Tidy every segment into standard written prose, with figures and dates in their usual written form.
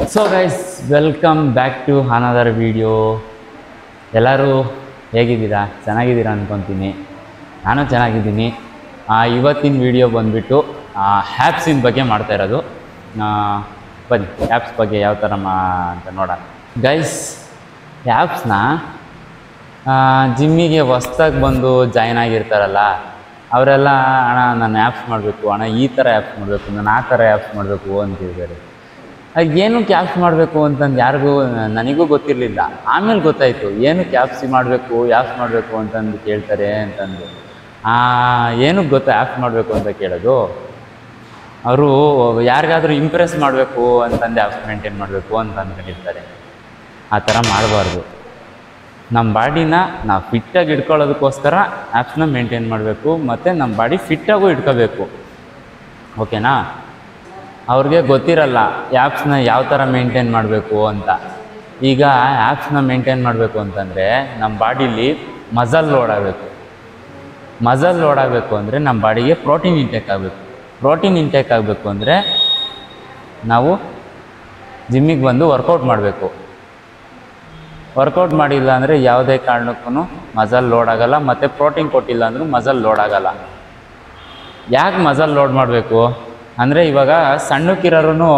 So guys, welcome back to another video. ಎಲ್ಲರೂ ಹೇಗಿದ್ದೀರಾ? ಚೆನ್ನಾಗಿದ್ದೀರಾ ಅಂದ್ಕೊತೀನಿ. ನಾನು ಚೆನ್ನಾಗಿದ್ದೀನಿ. ಇವತ್ತಿನ ವಿಡಿಯೋ ಬಂದುಬಿಟ್ಟು ಆ್ಯಪ್ಸಿನ ಬಗ್ಗೆ ಮಾಡ್ತಾ ಇರೋದು. ಬನ್ನಿ ಆ್ಯಪ್ಸ್ ಬಗ್ಗೆ ಯಾವ ಥರ ಅಂತ ನೋಡೋಣ. ಗೈಸ್, ಆ್ಯಪ್ಸ್ನ ಜಿಮ್ಮಿಗೆ ಹೊಸ್ದಾಗಿ ಬಂದು ಜಾಯ್ನ್ ಆಗಿರ್ತಾರಲ್ಲ, ಅವರೆಲ್ಲ ಅಣ್ಣ ನಾನು ಆ್ಯಪ್ಸ್ ಮಾಡಬೇಕು, ಅಣ್ಣ ಈ ಥರ ಆ್ಯಪ್ಸ್ ಮಾಡಬೇಕು, ನಾನು ಆ ಥರ ಆ್ಯಪ್ಸ್ ಮಾಡಬೇಕು ಅಂತಿದ್ದಾರೆ. ಏನಕ್ಕೆ ಆ್ಯಪ್ಸ್ ಮಾಡಬೇಕು ಅಂತಂದು ಯಾರಿಗೂ ನನಗೂ ಗೊತ್ತಿರಲಿಲ್ಲ. ಆಮೇಲೆ ಗೊತ್ತಾಯಿತು ಏನಕ್ಕೆ ಆ್ಯಪ್ಸ್ ಮಾಡಬೇಕು ಅಂತಂದು ಕೇಳ್ತಾರೆ ಅಂತಂದು. ಏನಕ್ಕೆ ಗೊತ್ತಾ ಆ್ಯಪ್ಸ್ ಮಾಡಬೇಕು ಅಂತ ಕೇಳೋದು? ಅವರು ಯಾರಿಗಾದ್ರೂ ಇಂಪ್ರೆಸ್ ಮಾಡಬೇಕು ಅಂತಂದು ಆ್ಯಪ್ಸ್ ಮೇಂಟೈನ್ ಮಾಡಬೇಕು ಅಂತ ಅಂದ್ಕೊಂಡಿರ್ತಾರೆ. ಆ ಥರ ಮಾಡಬಾರ್ದು. ನಮ್ಮ ಬಾಡಿನ ನಾವು ಫಿಟ್ಟಾಗಿ ಇಟ್ಕೊಳ್ಳೋದಕ್ಕೋಸ್ಕರ ಆ್ಯಪ್ಸ್ನ ಮೇಂಟೈನ್ ಮಾಡಬೇಕು, ಮತ್ತು ನಮ್ಮ ಬಾಡಿ ಫಿಟ್ಟಾಗೂ ಇಟ್ಕೋಬೇಕು. ಓಕೆನಾ? ಅವ್ರಿಗೆ ಗೊತ್ತಿರಲ್ಲ ಆ್ಯಪ್ಸ್ನ ಯಾವ ಥರ ಮೇಂಟೈನ್ ಮಾಡಬೇಕು ಅಂತ. ಈಗ ಆ್ಯಪ್ಸ್ನ ಮೇಂಟೈನ್ ಮಾಡಬೇಕು ಅಂತಂದರೆ ನಮ್ಮ ಬಾಡೀಲಿ ಮಸಲ್ ಲೋಡ್ ಆಗಬೇಕು. ಮಸಲ್ ಲೋಡ್ ಆಗಬೇಕು ಅಂದರೆ ನಮ್ಮ ಬಾಡಿಗೆ ಪ್ರೋಟೀನ್ ಇಂಟೇಕ್ ಆಗಬೇಕು. ಪ್ರೋಟೀನ್ ಇಂಟೇಕ್ ಆಗಬೇಕು ಅಂದರೆ ನಾವು ಜಿಮ್ಮಿಗೆ ಬಂದು ವರ್ಕೌಟ್ ಮಾಡಬೇಕು. ವರ್ಕೌಟ್ ಮಾಡಿಲ್ಲ ಅಂದರೆ ಯಾವುದೇ ಕಾರಣಕ್ಕೂ ಮಸಲ್ ಲೋಡ್ ಆಗೋಲ್ಲ, ಮತ್ತು ಪ್ರೋಟೀನ್ ಕೊಟ್ಟಿಲ್ಲ ಅಂದರೂ ಮಸಲ್ ಲೋಡ್ ಆಗೋಲ್ಲ. ಯಾಕೆ ಮಸಲ್ ಲೋಡ್ ಮಾಡಬೇಕು ಅಂದರೆ, ಇವಾಗ ಸಣ್ಣಕ್ಕಿರೋರು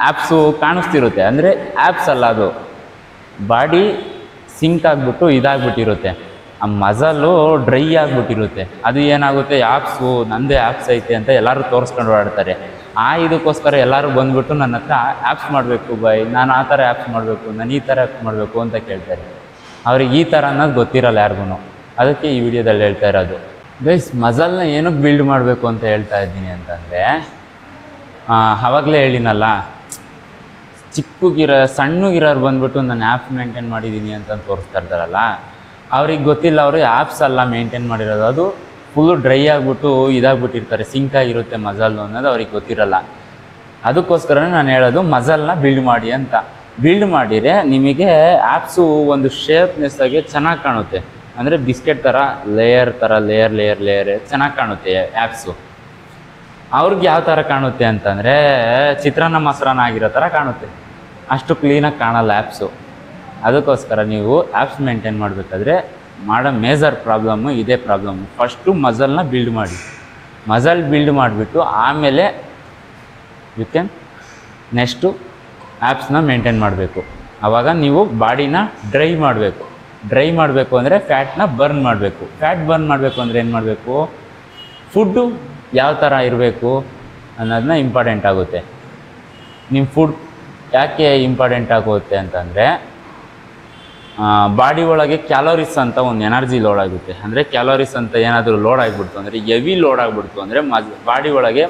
ಆ್ಯಪ್ಸು ಕಾಣಿಸ್ತಿರುತ್ತೆ. ಅಂದರೆ ಆ್ಯಪ್ಸ್ ಅಲ್ಲ, ಅದು ಬಾಡಿ ಸಿಂಕ್ ಆಗಿಬಿಟ್ಟು ಇದಾಗ್ಬಿಟ್ಟಿರುತ್ತೆ. ಆ ಮಸಲು ಡ್ರೈ ಆಗಿಬಿಟ್ಟಿರುತ್ತೆ. ಅದು ಏನಾಗುತ್ತೆ, ಆ್ಯಪ್ಸು ನನ್ನದೇ ಆ್ಯಪ್ಸ್ ಐತೆ ಅಂತ ಎಲ್ಲರೂ ತೋರಿಸ್ಕೊಂಡು ಓಡಾಡ್ತಾರೆ. ಇದಕ್ಕೋಸ್ಕರ ಎಲ್ಲರೂ ಬಂದುಬಿಟ್ಟು ನನ್ನ ಹತ್ರ ಆ್ಯಪ್ಸ್ ಮಾಡಬೇಕು ಬೈ, ನಾನು ಆ ಥರ ಆ್ಯಪ್ಸ್ ಮಾಡಬೇಕು, ನಾನು ಈ ಥರ ಆ್ಯಪ್ಸ್ ಮಾಡಬೇಕು ಅಂತ ಕೇಳ್ತಾರೆ. ಅವ್ರಿಗೆ ಈ ಥರ ಅನ್ನೋದು ಗೊತ್ತಿರಲ್ಲ ಯಾರಿಗೂ. ಅದಕ್ಕೆ ಈ ವಿಡಿಯೋದಲ್ಲಿ ಹೇಳ್ತಾ ಇರೋದು. ಗೈಸ್, ಮಸಲ್ನ ಏನಕ್ಕೆ ಬಿಲ್ಡ್ ಮಾಡಬೇಕು ಅಂತ ಹೇಳ್ತಾ ಇದ್ದೀನಿ ಅಂತಂದರೆ, ಆವಾಗಲೇ ಹೇಳಿನಲ್ಲ, ಸಣ್ಣಗಿರೋರು ಬಂದುಬಿಟ್ಟು ನಾನು ಆ್ಯಪ್ಸ್ ಮೇಂಟೈನ್ ಮಾಡಿದ್ದೀನಿ ಅಂತ ತೋರಿಸ್ತಾ ಇರ್ತಾರಲ್ಲ, ಅವ್ರಿಗೆ ಗೊತ್ತಿಲ್ಲ ಅವರು ಆ್ಯಪ್ಸ್ ಎಲ್ಲ ಮೇಂಟೈನ್ ಮಾಡಿರೋದು. ಅದು ಫುಲ್ಲು ಡ್ರೈ ಆಗಿಬಿಟ್ಟು ಇದಾಗ್ಬಿಟ್ಟಿರ್ತಾರೆ, ಸಿಂಕ್ ಆಗಿರುತ್ತೆ ಮಸಲ್ಲು ಅನ್ನೋದು ಅವ್ರಿಗೆ ಗೊತ್ತಿರಲ್ಲ. ಅದಕ್ಕೋಸ್ಕರ ನಾನು ಹೇಳೋದು ಮಸಲ್ನ ಬಿಲ್ಡ್ ಮಾಡಿ ಅಂತ. ಬಿಲ್ಡ್ ಮಾಡಿದರೆ ನಿಮಗೆ ಆ್ಯಪ್ಸು ಒಂದು ಶೇಪ್ನೆಸ್ಸಾಗಿ ಚೆನ್ನಾಗಿ ಕಾಣುತ್ತೆ. ಅಂದರೆ ಬಿಸ್ಕೆಟ್ ಥರ ಲೇಯರ್ ಚೆನ್ನಾಗಿ ಕಾಣುತ್ತೆ ಆ್ಯಪ್ಸು. ಅವ್ರಿಗೆ ಯಾವ ಥರ ಕಾಣುತ್ತೆ ಅಂತಂದರೆ, ಚಿತ್ರಾನ್ನ ಮೊಸರನ್ನ ಆಗಿರೋ ಥರ ಕಾಣುತ್ತೆ. ಅಷ್ಟು ಕ್ಲೀನಾಗಿ ಕಾಣಲ್ಲ ಆ್ಯಪ್ಸು. ಅದಕ್ಕೋಸ್ಕರ ನೀವು ಆ್ಯಪ್ಸ್ ಮೇಂಟೈನ್ ಮಾಡಬೇಕಾದ್ರೆ ಮಾಡೋ ಮೇಜರ್ ಪ್ರಾಬ್ಲಮ್ಮು ಇದೇ ಪ್ರಾಬ್ಲಮ್ಮು. ಫಸ್ಟು ಮಸಲ್ನ ಬಿಲ್ಡ್ ಮಾಡಿ. ಮಸಲ್ ಬಿಲ್ಡ್ ಮಾಡಿಬಿಟ್ಟು ಆಮೇಲೆ ನೆಕ್ಸ್ಟು ಆ್ಯಪ್ಸ್ನ ಮೇಂಟೈನ್ ಮಾಡಬೇಕು. ಆವಾಗ ನೀವು ಬಾಡಿನ ಡ್ರೈ ಮಾಡಬೇಕು. ಡ್ರೈ ಮಾಡಬೇಕು ಅಂದರೆ ಫ್ಯಾಟ್ನ ಬರ್ನ್ ಮಾಡಬೇಕು. ಫ್ಯಾಟ್ ಬರ್ನ್ ಮಾಡಬೇಕು ಅಂದರೆ ಏನು ಮಾಡಬೇಕು? ಫುಡ್ಡು ಯಾವ ಥರ ಇರಬೇಕು ಅನ್ನೋದನ್ನ ಇಂಪಾರ್ಟೆಂಟ್ ಆಗುತ್ತೆ. ನಿಮ್ಮ ಫುಡ್ ಯಾಕೆ ಇಂಪಾರ್ಟೆಂಟ್ ಆಗುತ್ತೆ ಅಂತಂದರೆ, ಬಾಡಿ ಒಳಗೆ ಕ್ಯಾಲೋರೀಸ್ ಅಂತ ಒಂದು ಎನರ್ಜಿ ಲೋಡ್ ಆಗುತ್ತೆ. ಅಂದರೆ ಕ್ಯಾಲೋರೀಸ್ ಅಂತ ಏನಾದರೂ ಲೋಡ್ ಆಗಿಬಿಡ್ತು ಅಂದರೆ, ಹೆವಿ ಲೋಡ್ ಆಗಿಬಿಡ್ತು ಅಂದರೆ ಬಾಡಿ ಒಳಗೆ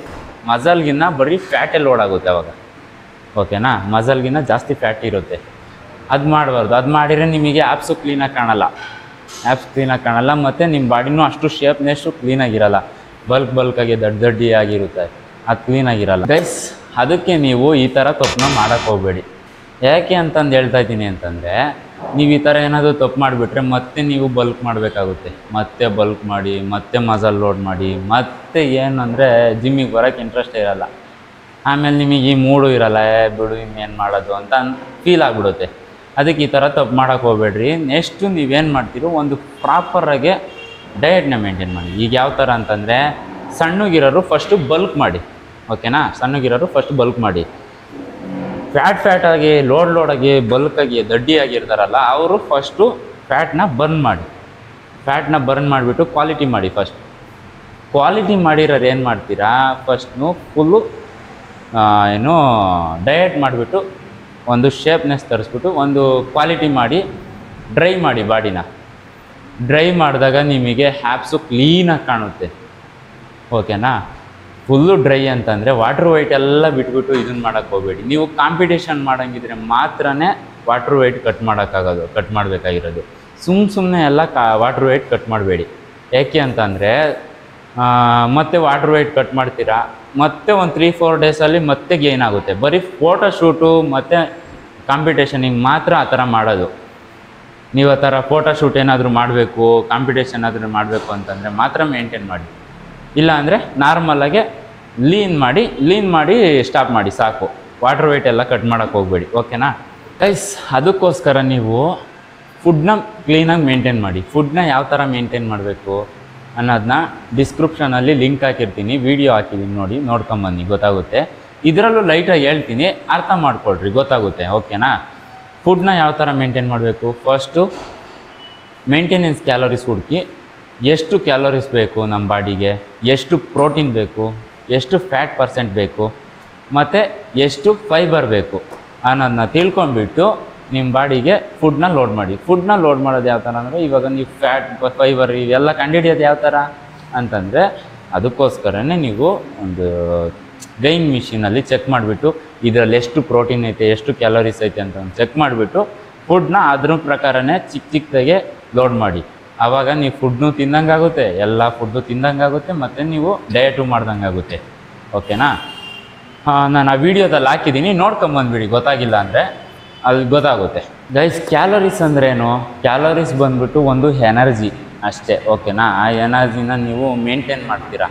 ಮಸಲ್ಗಿನ್ನ ಬರೀ ಫ್ಯಾಟೇ ಲೋಡ್ ಆಗುತ್ತೆ ಅವಾಗ. ಓಕೆನಾ? ಮಸಲ್ಗಿನ್ನ ಜಾಸ್ತಿ ಫ್ಯಾಟ್ ಇರುತ್ತೆ. ಅದು ಮಾಡಬಾರ್ದು. ಅದು ಮಾಡಿದರೆ ನಿಮಗೆ ಆ್ಯಪ್ಸು ಕ್ಲೀನಾಗಿ ಕಾಣಲ್ಲ. ಆ್ಯಪ್ಸ್ ಕ್ಲೀನಾಗಿ ಕಾಣಲ್ಲ, ಮತ್ತು ನಿಮ್ಮ ಬಾಡಿನೂ ಅಷ್ಟು ಶೇಪ್ನೆಸ್ಸು ಕ್ಲೀನಾಗಿರಲ್ಲ. ಬಲ್ಕಾಗಿ ದಡ್ಡಿಯಾಗಿರುತ್ತೆ, ಅದು ಕ್ಲೀನಾಗಿರಲ್ಲ. ಗೈಸ್, ಅದಕ್ಕೆ ನೀವು ಈ ಥರ ತಪ್ಪನ್ನ ಮಾಡೋಕ್ಕೆ ಹೋಗಬೇಡಿ. ಯಾಕೆ ಅಂತಂದು ಹೇಳ್ತಾ ಇದ್ದೀನಿ ಅಂತಂದರೆ, ನೀವು ಈ ಥರ ಏನಾದರೂ ತಪ್ಪು ಮಾಡಿಬಿಟ್ರೆ ಮತ್ತೆ ನೀವು ಬಲ್ಕ್ ಮಾಡಬೇಕಾಗುತ್ತೆ. ಮತ್ತೆ ಬಲ್ಕ್ ಮಾಡಿ, ಮತ್ತೆ ಮಸಲ್ ಲೋಡ್ ಮಾಡಿ, ಮತ್ತೆ ಏನಂದರೆ ಜಿಮ್ಮಿಗೆ ಬರೋಕ್ಕೆ ಇಂಟ್ರೆಸ್ಟೇ ಇರಲ್ಲ. ಆಮೇಲೆ ನಿಮಗೆ ಈ ಮೂಡು ಇರಲ್ಲ, ಬಿಡು ಇನ್ನೇನು ಮಾಡೋದು ಅಂತ ಫೀಲ್ ಆಗಿಬಿಡುತ್ತೆ. ಅದಕ್ಕೆ ಈ ಥರ ತಪ್ಪು ಮಾಡೋಕ್ಕೆ ಹೋಗಬೇಡ್ರಿ. ನೆಕ್ಸ್ಟು ನೀವೇನು ಮಾಡ್ತೀರೋ ಒಂದು ಪ್ರಾಪರಾಗಿ ಡಯಟ್ನ ಮೇಂಟೈನ್ ಮಾಡಿ. ಈಗ ಯಾವ ಥರ ಅಂತಂದರೆ, ಸಣ್ಣಗಿರೋರು ಫಸ್ಟು ಬಲ್ಕ್ ಮಾಡಿ. ಓಕೆನಾ? ಸಣ್ಣಗಿರೋರು ಫಸ್ಟ್ ಬಲ್ಕ್ ಮಾಡಿ. ಫ್ಯಾಟಾಗಿ ಲೋಡಾಗಿ ಬಲ್ಕಾಗಿ ದಡ್ಡಿಯಾಗಿರ್ತಾರಲ್ಲ, ಅವರು ಫಸ್ಟು ಫ್ಯಾಟ್ನ ಬರ್ನ್ ಮಾಡಿ. ಫ್ಯಾಟ್ನ ಬರ್ನ್ ಮಾಡಿಬಿಟ್ಟು ಕ್ವಾಲಿಟಿ ಮಾಡಿ. ಫಸ್ಟ್ ಕ್ವಾಲಿಟಿ ಮಾಡಿರೋರು ಏನು ಮಾಡ್ತೀರಾ, ಫಸ್ಟು ಫುಲ್ಲು ಡಯಟ್ ಮಾಡಿಬಿಟ್ಟು ಒಂದು ಶೇಪ್ನೆಸ್ ತರಿಸ್ಬಿಟ್ಟು ಒಂದು ಕ್ವಾಲಿಟಿ ಮಾಡಿ ಡ್ರೈ ಮಾಡಿ ಬಾಡಿನ. ಡ್ರೈ ಮಾಡಿದಾಗ ನಿಮಗೆ ಆ್ಯಪ್ಸು ಕ್ಲೀನಾಗಿ ಕಾಣುತ್ತೆ. ಓಕೆನಾ? ಫುಲ್ಲು ಡ್ರೈ ಅಂತಂದರೆ ವಾಟ್ರ್ ವೈಟ್ ಎಲ್ಲ ಬಿಟ್ಬಿಟ್ಟು ಇದನ್ನು ಮಾಡೋಕ್ಕೆ ಹೋಗಬೇಡಿ. ನೀವು ಕಾಂಪಿಟೇಷನ್ ಮಾಡೋಂಗಿದ್ರೆ ಮಾತ್ರ ವಾಟ್ರ್ ವೈಟ್ ಕಟ್ ಮಾಡಬೇಕಾಗಿರೋದು. ಸುಮ್ಮನೆ ಎಲ್ಲ ವಾಟ್ರ್ ವೈಟ್ ಕಟ್ ಮಾಡಬೇಡಿ. ಯಾಕೆ ಅಂತಂದರೆ, ಮತ್ತೆ ವಾಟ್ರ್ ವೈಟ್ ಕಟ್ ಮಾಡ್ತೀರಾ, ಮತ್ತೆ ಒಂದು 3-4 ಡೇಸಲ್ಲಿ ಮತ್ತೆ ಗೇನ್ ಆಗುತ್ತೆ. ಬರೀ ಫೋಟೋಶೂಟು ಮತ್ತು ಕಾಂಪಿಟೇಷನಿಗೆ ಮಾತ್ರ ಆ ಥರ ಮಾಡೋದು. ನೀವು ಆ ಥರ ಫೋಟೋಶೂಟ್ ಏನಾದರೂ ಮಾಡಬೇಕು, ಕಾಂಪಿಟೇಷನ್ ಆದರೂ ಮಾಡಬೇಕು ಅಂತಂದರೆ ಮಾತ್ರ ಮೇಂಟೈನ್ ಮಾಡಿ. ಇಲ್ಲ ಅಂದರೆ ನಾರ್ಮಲಾಗೆ ಲೀನ್ ಮಾಡಿ ಸ್ಟಾಪ್ ಮಾಡಿ ಸಾಕು. ವಾಟರ್ ವೇಟ್ ಎಲ್ಲ ಕಟ್ ಮಾಡೋಕ್ಕೆ ಹೋಗಬೇಡಿ, ಓಕೆನಾ ಗೈಸ್. ಅದಕ್ಕೋಸ್ಕರ ನೀವು ಫುಡ್ನ ಕ್ಲೀನಾಗಿ ಮೇಂಟೈನ್ ಮಾಡಿ. ಫುಡ್ನ ಯಾವ ಥರ ಮೇಂಟೈನ್ ಮಾಡಬೇಕು ಅನ್ನೋದನ್ನ ಡಿಸ್ಕ್ರಿಪ್ಷನಲ್ಲಿ ಲಿಂಕ್ ಹಾಕಿರ್ತೀನಿ, ವಿಡಿಯೋ ಹಾಕಿದ್ದೀನಿ, ನೋಡಿ ನೋಡ್ಕೊಂಬನ್ನಿ, ಗೊತ್ತಾಗುತ್ತೆ. ಇದರಲ್ಲೂ ಲೈಟಾಗಿ ಹೇಳ್ತೀನಿ, ಅರ್ಥ ಮಾಡ್ಕೊಳ್ರಿ, ಗೊತ್ತಾಗುತ್ತೆ, ಓಕೆನಾ. ಫುಡ್ನ ಯಾವ ಥರ ಮೇಂಟೈನ್ ಮಾಡಬೇಕು, ಫಸ್ಟು ಮೇಂಟೆನೆನ್ಸ್ ಕ್ಯಾಲೋರೀಸ್ ಹುಡುಕಿ, ಎಷ್ಟು ಕ್ಯಾಲೋರೀಸ್ ಬೇಕು ನಮ್ಮ ಬಾಡಿಗೆ, ಎಷ್ಟು ಪ್ರೋಟೀನ್ ಬೇಕು, ಎಷ್ಟು ಫ್ಯಾಟ್ ಪರ್ಸೆಂಟ್ ಬೇಕು, ಮತ್ತು ಎಷ್ಟು ಫೈಬರ್ ಬೇಕು ಅನ್ನೋದನ್ನ ತಿಳ್ಕೊಂಬಿಟ್ಟು ನಿಮ್ಮ ಬಾಡಿಗೆ ಫುಡ್ನ ಲೋಡ್ ಮಾಡಿ. ಫುಡ್ನ ಲೋಡ್ ಮಾಡೋದು ಯಾವ ಥರ ಅಂದರೆ, ಇವಾಗ ನೀವು ಫ್ಯಾಟ್ ಫೈಬರ್ ಇವೆಲ್ಲ ಕಂಡುಹಿಡಿಯೋದು ಯಾವ ಥರ ಅಂತಂದರೆ, ಅದಕ್ಕೋಸ್ಕರನೇ ನೀವು ಒಂದು ಗೈನ್ ಮಿಷಿನಲ್ಲಿ ಚೆಕ್ ಮಾಡಿಬಿಟ್ಟು ಇದರಲ್ಲಿ ಎಷ್ಟು ಪ್ರೋಟೀನ್ ಐತೆ, ಎಷ್ಟು ಕ್ಯಾಲೋರೀಸ್ ಐತೆ ಅಂತ ಚೆಕ್ ಮಾಡಿಬಿಟ್ಟು ಫುಡ್ನ ಅದ್ರ ಪ್ರಕಾರನೇ ಚಿಕ್ಕದಾಗೆ ಲೋಡ್ ಮಾಡಿ. ಆವಾಗ ನೀವು ಫುಡ್ನು ತಿಂದಂಗಾಗುತ್ತೆ, ಎಲ್ಲ ಫುಡ್ಡು ತಿಂದಂಗಾಗುತ್ತೆ, ಮತ್ತು ನೀವು ಡಯಟು ಮಾಡ್ದಂಗೆ ಆಗುತ್ತೆ, ಓಕೆನಾ. ನಾನು ಆ ವಿಡಿಯೋದಲ್ಲಿ ಹಾಕಿದ್ದೀನಿ, ನೋಡ್ಕೊಂಬಂದ್ಬಿಡಿ, ಗೊತ್ತಾಗಿಲ್ಲ ಅಂದರೆ ಅಲ್ಲಿ ಗೊತ್ತಾಗುತ್ತೆ ಗೈಸ್. ಕ್ಯಾಲೋರೀಸ್ ಅಂದ್ರೇನು, ಕ್ಯಾಲೋರೀಸ್ ಬಂದ್ಬಿಟ್ಟು ಒಂದು ಎನರ್ಜಿ ಅಷ್ಟೇ, ಓಕೆನಾ. ಆ ಎನರ್ಜಿನ ನೀವು ಮೇಂಟೈನ್ ಮಾಡ್ತೀರಾ,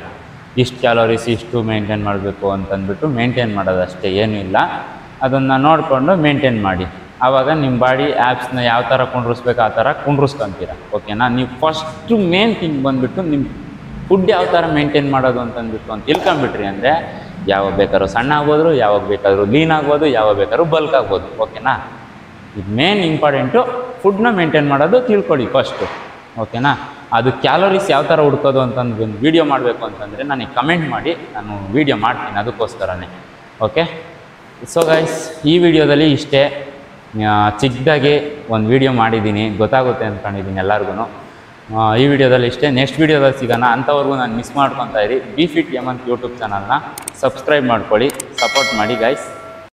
ಇಷ್ಟು ಕ್ಯಾಲೋರೀಸ್ ಇಷ್ಟು ಮೇಂಟೈನ್ ಮಾಡಬೇಕು ಅಂತಂದ್ಬಿಟ್ಟು ಮೇಂಟೈನ್ ಮಾಡೋದಷ್ಟೇ, ಏನೂ ಇಲ್ಲ. ಅದನ್ನು ನೋಡಿಕೊಂಡು ಮೇಂಟೈನ್ ಮಾಡಿ. ಆವಾಗ ನಿಮ್ಮ ಬಾಡಿ ಆ್ಯಪ್ಸ್ನ ಯಾವ ಥರ ಕುಂಡ್ರಿಸ್ಬೇಕು ಆ ಥರ ಕುಂಡ್ರಿಸ್ಕೊತೀರ, ಓಕೆನಾ. ನೀವು ಫಸ್ಟು ಮೇನ್ ಥಿಂಗ್ ಬಂದುಬಿಟ್ಟು ನಿಮ್ಮ ಫುಡ್ ಯಾವ ಥರ ಮೇಂಟೈನ್ ಮಾಡೋದು ಅಂತಂದ್ಬಿಟ್ಟು ಅಂತ ತಿಳ್ಕೊಂಬಿಟ್ರಿ ಅಂದರೆ, ಯಾವಾಗ ಬೇಕಾದ್ರೂ ಸಣ್ಣ ಆಗ್ಬೋದು, ಯಾವಾಗ ಬೇಕಾದ್ರೂ ಲೀನ್ ಆಗ್ಬೋದು, ಯಾವಾಗ ಬೇಕಾದ್ರೂ ಬಲ್ಕ್ ಆಗ್ಬೋದು, ಓಕೆನಾ. ಇದು ಮೇನ್ ಇಂಪಾರ್ಟೆಂಟು, ಫುಡ್ನ ಮೇಂಟೈನ್ ಮಾಡೋದು ತಿಳ್ಕೊಳ್ಳಿ ಫಸ್ಟು, ಓಕೆನಾ. ಅದು ಕ್ಯಾಲೋರೀಸ್ ಯಾವ ಥರ ಹುಡ್ಕೋದು ಅಂತಂದು ಒಂದು ವೀಡಿಯೋ ಮಾಡಬೇಕು ಅಂತಂದರೆ ನನಗೆ ಕಮೆಂಟ್ ಮಾಡಿ, ನಾನು ವೀಡಿಯೋ ಮಾಡ್ತೀನಿ ಅದಕ್ಕೋಸ್ಕರನೇ, ಓಕೆ. ಸೊ ಗೈಸ್, ಈ ವಿಡಿಯೋದಲ್ಲಿ ಇಷ್ಟೇ, ಚಿಕ್ಕದಾಗಿ ಒಂದು ವೀಡಿಯೋ ಮಾಡಿದ್ದೀನಿ, ಗೊತ್ತಾಗುತ್ತೆ ಅಂದ್ಕೊಂಡಿದ್ದೀನಿ ಎಲ್ಲರಿಗೂ. ಈ ವಿಡಿಯೋದಲ್ಲಿ ಇಷ್ಟೇ, ನೆಕ್ಸ್ಟ್ ವೀಡಿಯೋದಲ್ಲಿ ಸಿಗೋಣ. ಅಂಥವ್ರಿಗೂ ನಾನು ಮಿಸ್ ಮಾಡ್ಕೊತಾ ಇರಿ. ಬಿ ಫಿಟ್ ಹೇಮಂತ್ ಯೂಟ್ಯೂಬ್ ಚಾನಲ್ನ ಸಬ್ಸ್ಕ್ರೈಬ್ ಮಾಡ್ಕೊಳ್ಳಿ, ಸಪೋರ್ಟ್ ಮಾಡಿ ಗೈಸ್.